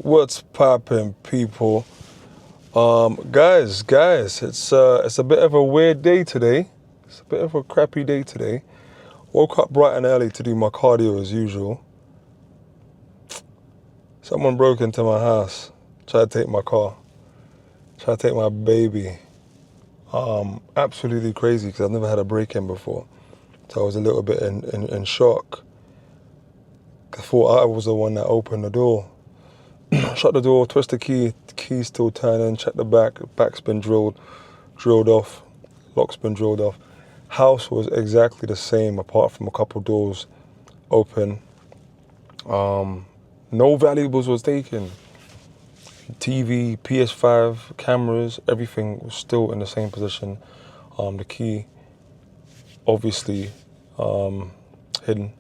What's poppin', people? Guys, it's a bit of a weird day today. It's a bit of a crappy day today. Woke up bright and early to do my cardio as usual. Someone broke into my house, tried to take my car, tried to take my baby. Absolutely crazy because I've never had a break-in before. So I was a little bit in shock. I thought I was the one that opened the door. Shut the door, twist the key's still turning, check the back's been drilled off, lock's been drilled off. House was exactly the same apart from a couple doors open. No valuables was taken. TV, PS5, cameras, everything was still in the same position. The key, obviously, hidden.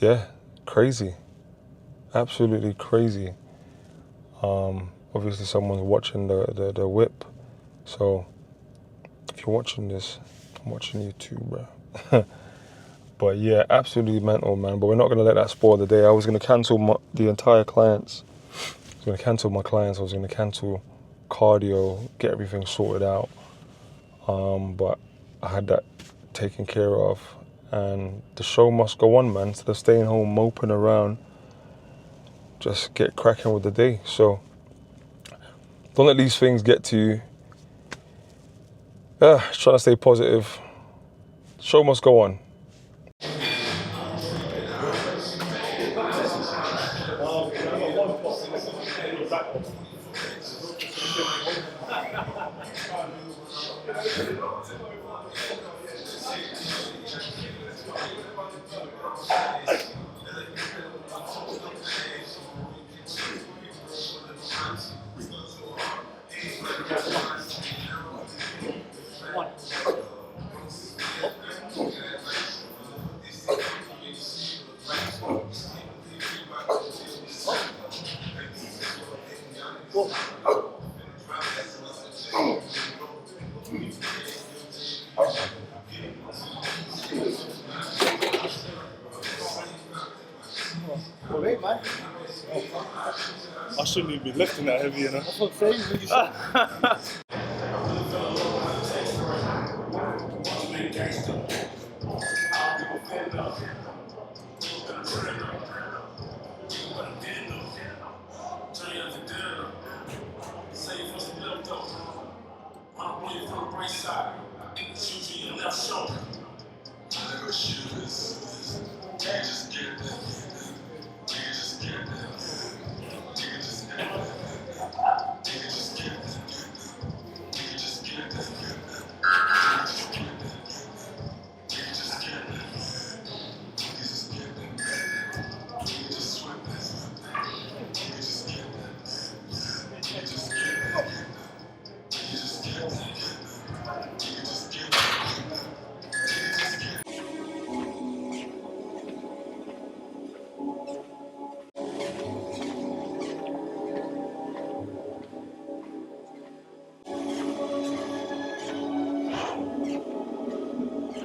Yeah, crazy. Absolutely crazy. Obviously someone's watching the whip. So if you're watching this, I'm watching you too, bro. But yeah, absolutely mental, man. But we're not gonna let that spoil the day. I was gonna cancel the entire clients. I was gonna cancel my clients. I was gonna cancel cardio, get everything sorted out. But I had that taken care of, and the show must go on, man. Instead of staying home moping around, just get cracking with the day. So don't let these things get to you. Trying to stay positive. Show must go on. I shouldn't even be lifting that heavy, you know. That's what I'm saying.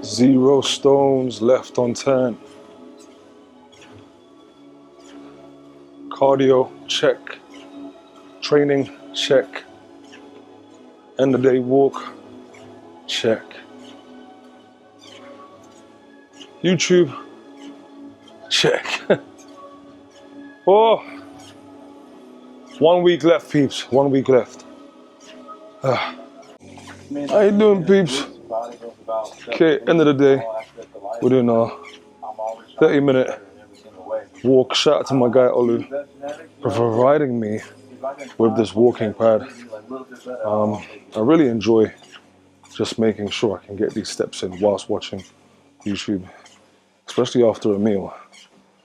Zero stones left unturned. Cardio, check. Training, check. End of day walk, check. YouTube, check. Oh, 1 week left, peeps. 1 week left. How you doing, peeps? Okay, end of the day, we're doing a 30-minute walk. Shout out to my guy Olu for providing me with this walking pad. I really enjoy just making sure I can get these steps in whilst watching YouTube, especially after a meal.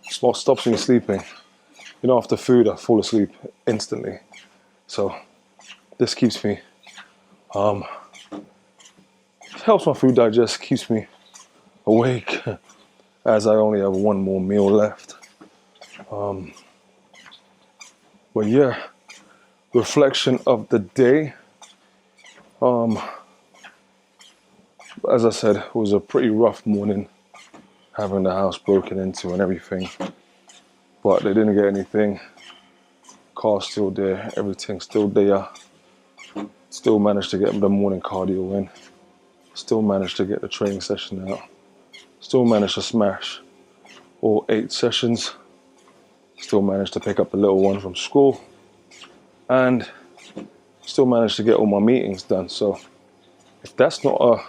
It's what stops me sleeping. You know, after food, I fall asleep instantly. So this keeps me, helps my food digest, keeps me awake as I only have one more meal left. But yeah, reflection of the day. As I said, it was a pretty rough morning, having the house broken into and everything, but they didn't get anything. car's still there, everything's still there. Still managed to get the morning cardio in. Still managed to get the training session out. Still managed to smash all 8 sessions. Still managed to pick up the little one from school. And still managed to get all my meetings done. So if that's not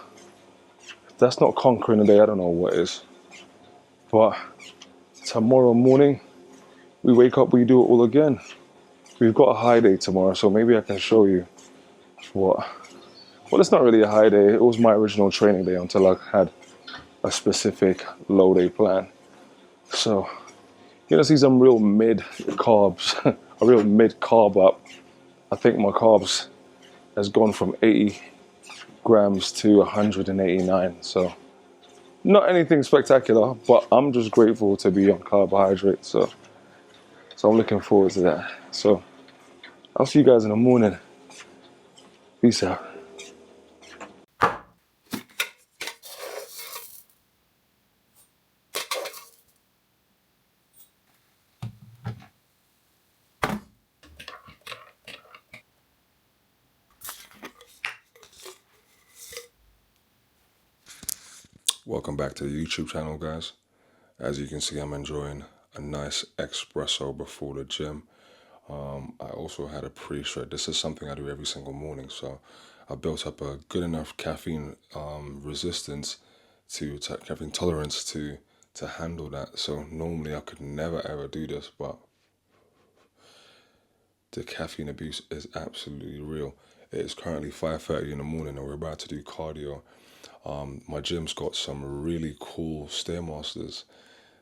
conquering a day, I don't know what is. But tomorrow morning, we wake up, we do it all again. We've got a high day tomorrow, so maybe I can show you what. Well, it's not really a high day. It was my original training day until I had a specific low day plan. So you're gonna see some real mid carbs, a real mid carb up. I think my carbs has gone from 80 grams to 189. So not anything spectacular, but I'm just grateful to be on carbohydrates. So I'm looking forward to that. So I'll see you guys in the morning. Peace out. Welcome back to the YouTube channel, guys. As you can see, I'm enjoying a nice espresso before the gym. I also had a pre-shred. This is something I do every single morning, so I built up a good enough caffeine resistance to caffeine tolerance to handle that. So normally I could never ever do this, but the caffeine abuse is absolutely real. It is currently 5:30 in the morning and we're about to do cardio. My gym's got some really cool Stairmasters,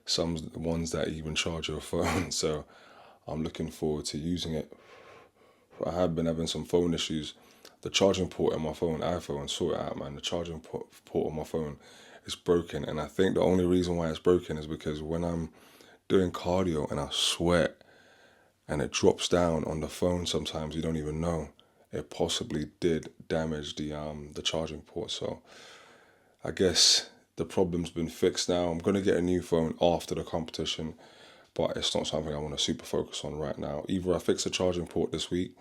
some ones that even charge your phone, so I'm looking forward to using it. I have been having some phone issues. The charging port on my iPhone, sort it out, man. The charging port on my phone is broken, and I think the only reason why it's broken is because when I'm doing cardio and I sweat and it drops down on the phone, sometimes you don't even know. It possibly did damage the charging port, so I guess the problem's been fixed now. I'm going to get a new phone after the competition, but it's not something I want to super focus on right now. Either I fix the charging port this week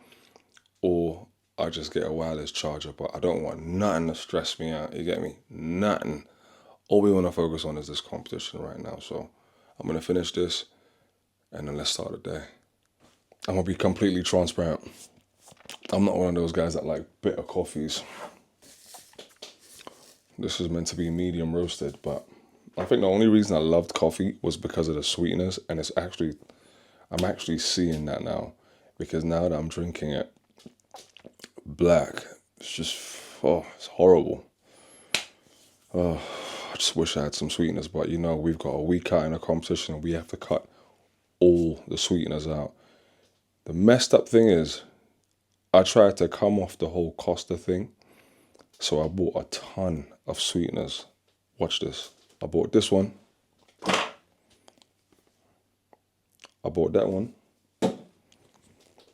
or I just get a wireless charger, but I don't want nothing to stress me out, you get me? Nothing. All we want to focus on is this competition right now, so I'm going to finish this and then let's start the day. I'm going to be completely transparent. I'm not one of those guys that like bitter coffees. This is meant to be medium roasted, but I think the only reason I loved coffee was because of the sweetness, and I'm actually seeing that now, because now that I'm drinking it black, it's just, it's horrible. I just wish I had some sweetness, but you know, we've got a week out in a competition and we have to cut all the sweeteners out. The messed up thing is, I tried to come off the whole Costa thing, so I bought a ton of sweeteners. Watch this. I bought this one. I bought that one.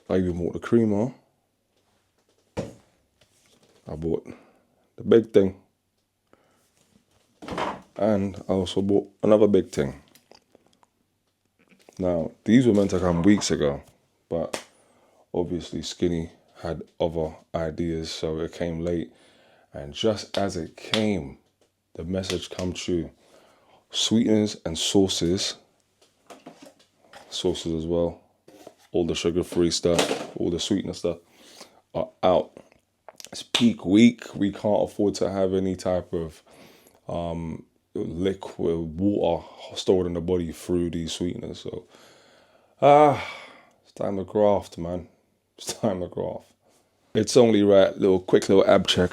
I even bought the creamer. I bought the big thing. And I also bought another big thing. Now, these were meant to come weeks ago, but obviously Skinny had other ideas, so it came late. And just as it came, the message come true. Sweeteners and sauces as well, all the sugar-free stuff, all the sweetener stuff are out. It's peak week. We can't afford to have any type of liquid water stored in the body through these sweeteners. So, it's time to graft, man. It's time to graft. It's only right, quick little ab check.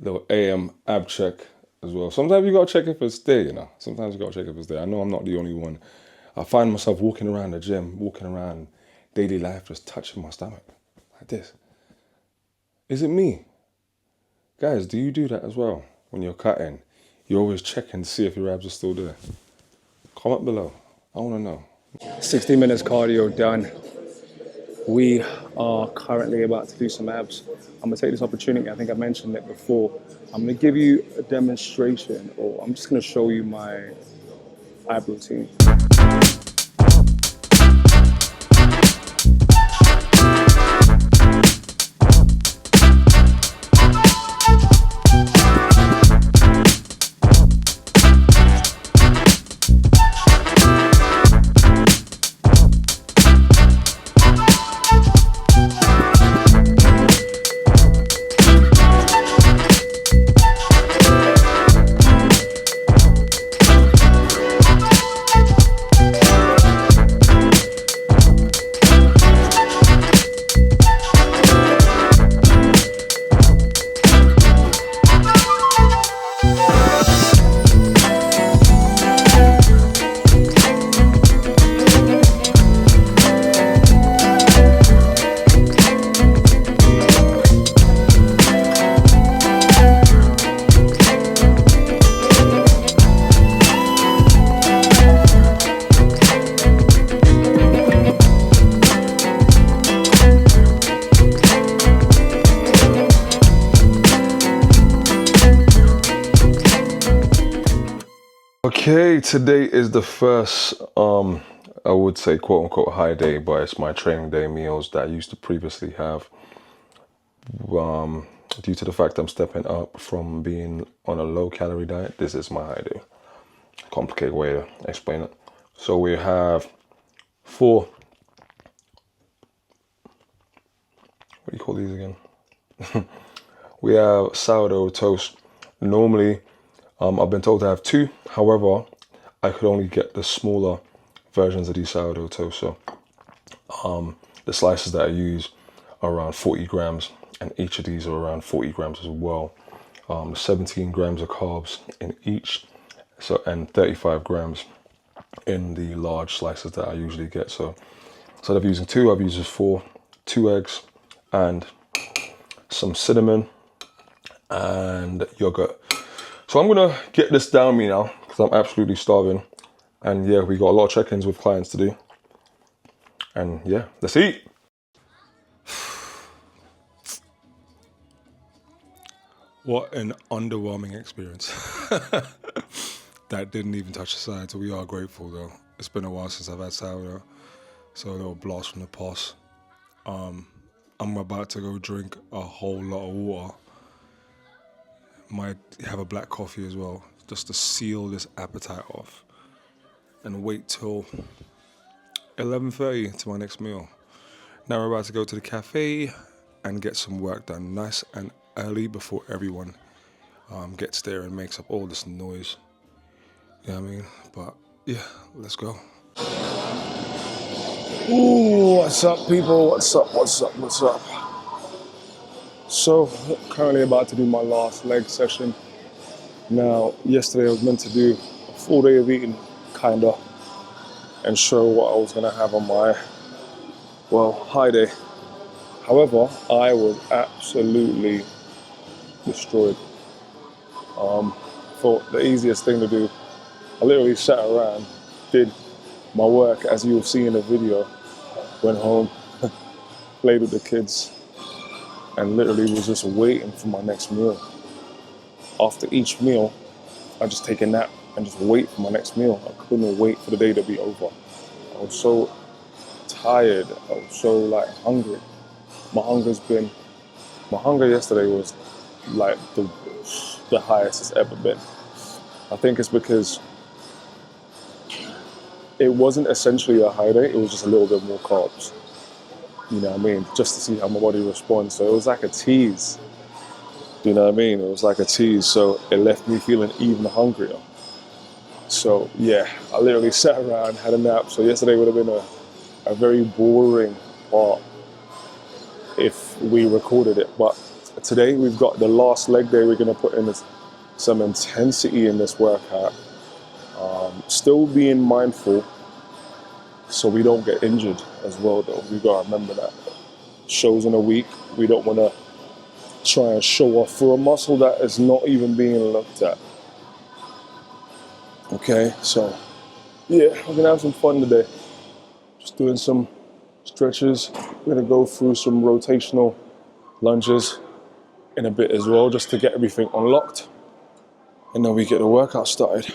Little AM ab check as well. Sometimes you gotta check if it's there, you know. Sometimes you gotta check if it's there. I know I'm not the only one. I find myself walking around the gym, walking around daily life, just touching my stomach like this. Is it me? Guys, do you do that as well? When you're cutting, you're always checking to see if your abs are still there. Comment below. I wanna know. 60 minutes cardio done. We are currently about to do some abs. I'm gonna take this opportunity, I think I mentioned it before. I'm gonna give you a demonstration, or I'm just gonna show you my ab routine. Okay, today is the first, I would say quote unquote high day, but it's my training day meals that I used to previously have. Due to the fact I'm stepping up from being on a low calorie diet, this is my high day. Complicated way to explain it. So we have four, what do you call these again? We have sourdough toast. Normally, I've been told to have two. However, I could only get the smaller versions of these sourdough toast. So the slices that I use are around 40 grams, and each of these are around 40 grams as well. 17 grams of carbs in each, so and 35 grams in the large slices that I usually get. So instead of using two, I've used four, 2 eggs, and some cinnamon and yogurt. So I'm gonna get this down me now because I'm absolutely starving. And yeah, we got a lot of check-ins with clients to do. And yeah, let's eat. What an underwhelming experience. That didn't even touch the sides. We are grateful though. It's been a while since I've had sourdough. So a little blast from the past. I'm about to go drink a whole lot of water. Might have a black coffee as well, just to seal this appetite off. And wait till 11:30 to my next meal. Now we're about to go to the cafe and get some work done nice and early before everyone gets there and makes up all this noise. You know what I mean? But yeah, let's go. Ooh, what's up, people? What's up? So, currently about to do my last leg session. Now, yesterday I was meant to do a full day of eating, kinda, and show what I was gonna have on my, high day. However, I was absolutely destroyed. Thought the easiest thing to do, I literally sat around, did my work as you'll see in the video, went home, played with the kids, and literally was just waiting for my next meal. After each meal, I just take a nap and just wait for my next meal. I couldn't wait for the day to be over. I was so tired. I was so hungry. My hunger yesterday was like the highest it's ever been. I think it's because it wasn't essentially a high day, it was just a little bit more carbs. You know what I mean? Just to see how my body responds. So it was like a tease. You know what I mean? It was like a tease. So it left me feeling even hungrier. So yeah, I literally sat around, had a nap. So yesterday would have been a very boring part if we recorded it. But today we've got the last leg day. We're gonna put in some intensity in this workout. Still being mindful so we don't get injured as well though. We gotta remember that. Shows in a week, we don't wanna try and show off for a muscle that is not even being looked at. Okay, so yeah, we're gonna have some fun today. Just doing some stretches, We're gonna go through some rotational lunges in a bit as well, just to get everything unlocked. And then we get the workout started.